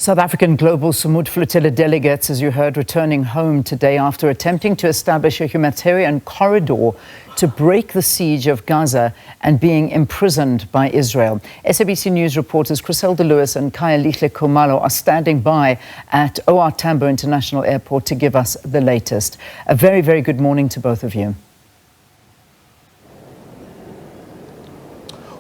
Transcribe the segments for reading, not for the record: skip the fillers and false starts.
South African Global Sumud Flotilla delegates, as you heard, returning home today after attempting to establish a humanitarian corridor to break the siege of Gaza and being imprisoned by Israel. SABC News reporters Chriselda Lewis and Khayalihle Khumalo are standing by at OR Tambo International Airport to give us the latest. A very, very good morning to both of you.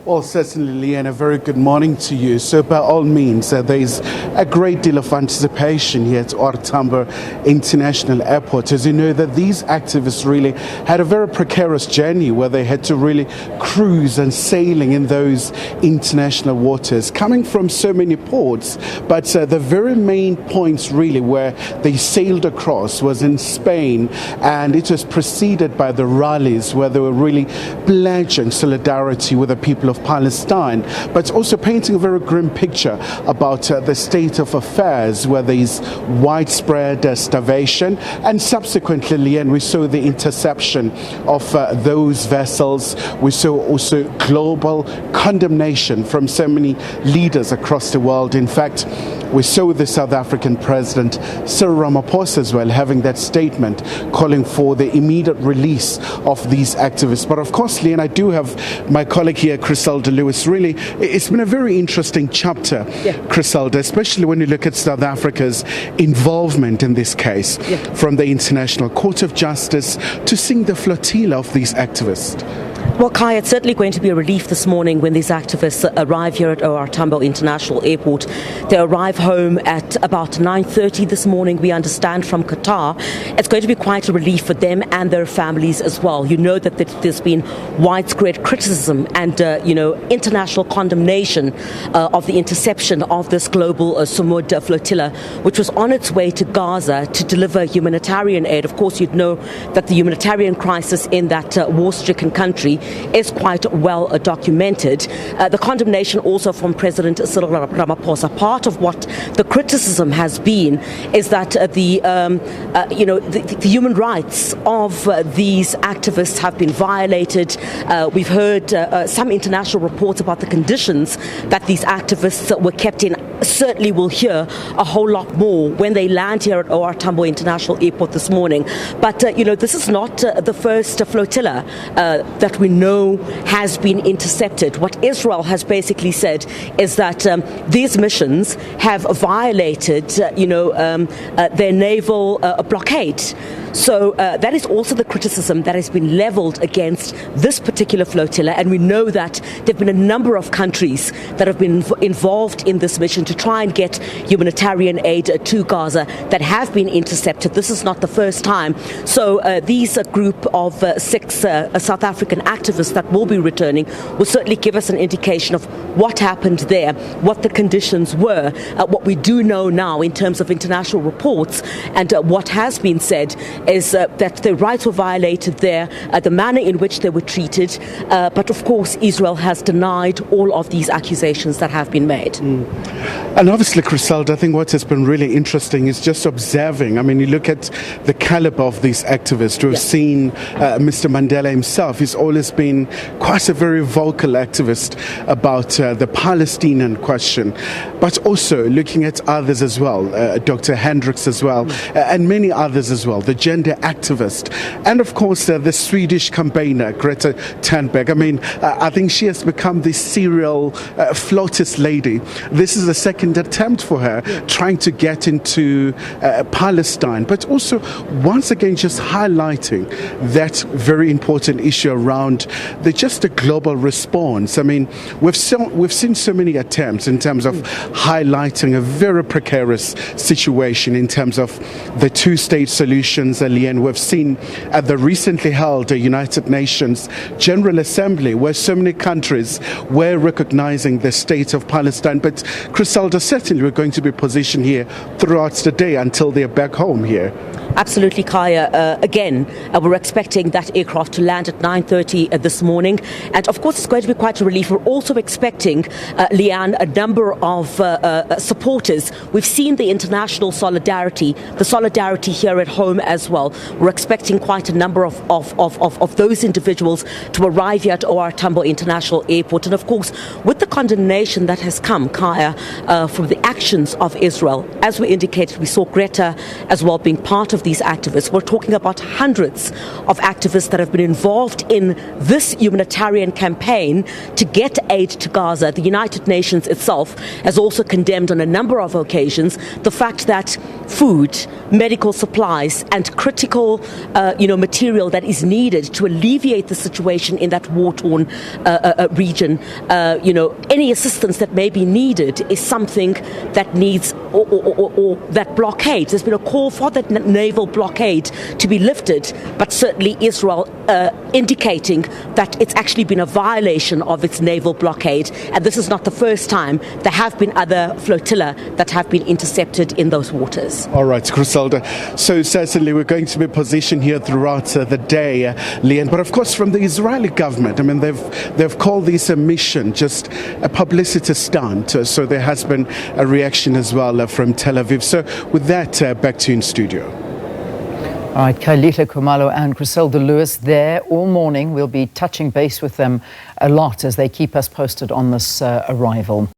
Well, certainly, Leanne, a very good morning to you. So by all means, there is a great deal of anticipation here at OR Tambo International Airport. As you know, that these activists really had a very precarious journey where they had to really cruise and sailing in those international waters, coming from so many ports. But the very main points really where they sailed across was in Spain, and it was preceded by the rallies where they were really pledging solidarity with the people of Palestine, but also painting a very grim picture about the state of affairs where there is widespread starvation, and subsequently, Leanne, we saw the interception of those vessels. We saw also global condemnation from so many leaders across the world. In fact, we saw the South African President Cyril Ramaphosa as well having that statement calling for the immediate release of these activists. But of course, Leanne, I do have my colleague here, Chriselda Lewis. Really, it's been a very interesting chapter, Chriselda, especially when you look at South Africa's involvement in this case, from the International Court of Justice to seeing the flotilla of these activists. Well, Kai, it's certainly going to be a relief this morning when these activists arrive here at OR Tambo International Airport. They arrive home at about 9:30 this morning, we understand, from Qatar. It's going to be quite a relief for them and their families as well. You know that there's been widespread criticism and, international condemnation of the interception of this global Sumud Flotilla, which was on its way to Gaza to deliver humanitarian aid. Of course, you'd know that the humanitarian crisis in that war-stricken country is quite well documented. The condemnation also from President Cyril Ramaphosa. Part of what the criticism has been is that the human rights of these activists have been violated. We've heard some international reports about the conditions that these activists were kept in. Certainly we'll hear a whole lot more when they land here at OR Tambo International Airport this morning. But, this is not the first flotilla that we know has been intercepted. What Israel has basically said is that these missions have violated, their naval blockade. So that is also the criticism that has been leveled against this particular flotilla. And we know that there have been a number of countries that have been involved in this mission to try and get humanitarian aid to Gaza that have been intercepted. This is not the first time. So these group of 6 South African activists that will be returning will certainly give us an indication of what happened there, what the conditions were. What we do know now in terms of international reports and what has been said is that their rights were violated there, the manner in which they were treated. But of course, Israel has denied all of these accusations that have been made. And obviously, Chriselda, I think what has been really interesting is just observing. I mean, you look at the caliber of these activists. We've seen Mr. Mandela himself. He's always been quite a very vocal activist about the Palestinian question, but also looking at others as well, Dr. Hendricks as well, and many others as well, the gender activist, and of course the Swedish campaigner Greta Thunberg. I mean, I think she has become the serial flautist lady. This is the second attempt for her trying to get into Palestine, but also once again just highlighting that very important issue around the global response. I mean, we've seen so many attempts in terms of highlighting a very precarious situation in terms of the two-state solutions. And we've seen at the recently held United Nations General Assembly where so many countries were recognizing the state of Palestine. But Chriselda, certainly we're going to be positioned here throughout the day until they're back home here. Absolutely, Kaya. Again, we're expecting that aircraft to land at 9:30 this morning. And of course, it's going to be quite a relief. We're also expecting, Leanne, a number of supporters. We've seen the international solidarity, the solidarity here at home as well. We're expecting quite a number of those individuals to arrive here at OR Tambo International Airport. And of course, with the condemnation that has come, Kaya, from the actions of Israel, as we indicated, we saw Greta as well being part of these activists. We're talking about hundreds of activists that have been involved in this humanitarian campaign to get aid to Gaza. The United Nations itself has also condemned on a number of occasions the fact that food, medical supplies and critical material that is needed to alleviate the situation in that war-torn region, any assistance that may be needed is something that needs or that blockade. There's been a call for that naval blockade to be lifted, but certainly Israel indicating that it's actually been a violation of its naval blockade. And this is not the first time. There have been other flotilla that have been intercepted in those waters. All right, Chriselda. So certainly we're going to be positioned here throughout the day, Leanne. But of course, from the Israeli government, I mean, they've called this a mission, just a publicity stunt. So there has been a reaction as well from Tel Aviv. So with that, back to you in studio. All right, Khayalihle Khumalo and Chriselda Lewis there all morning. We'll be touching base with them a lot as they keep us posted on this arrival.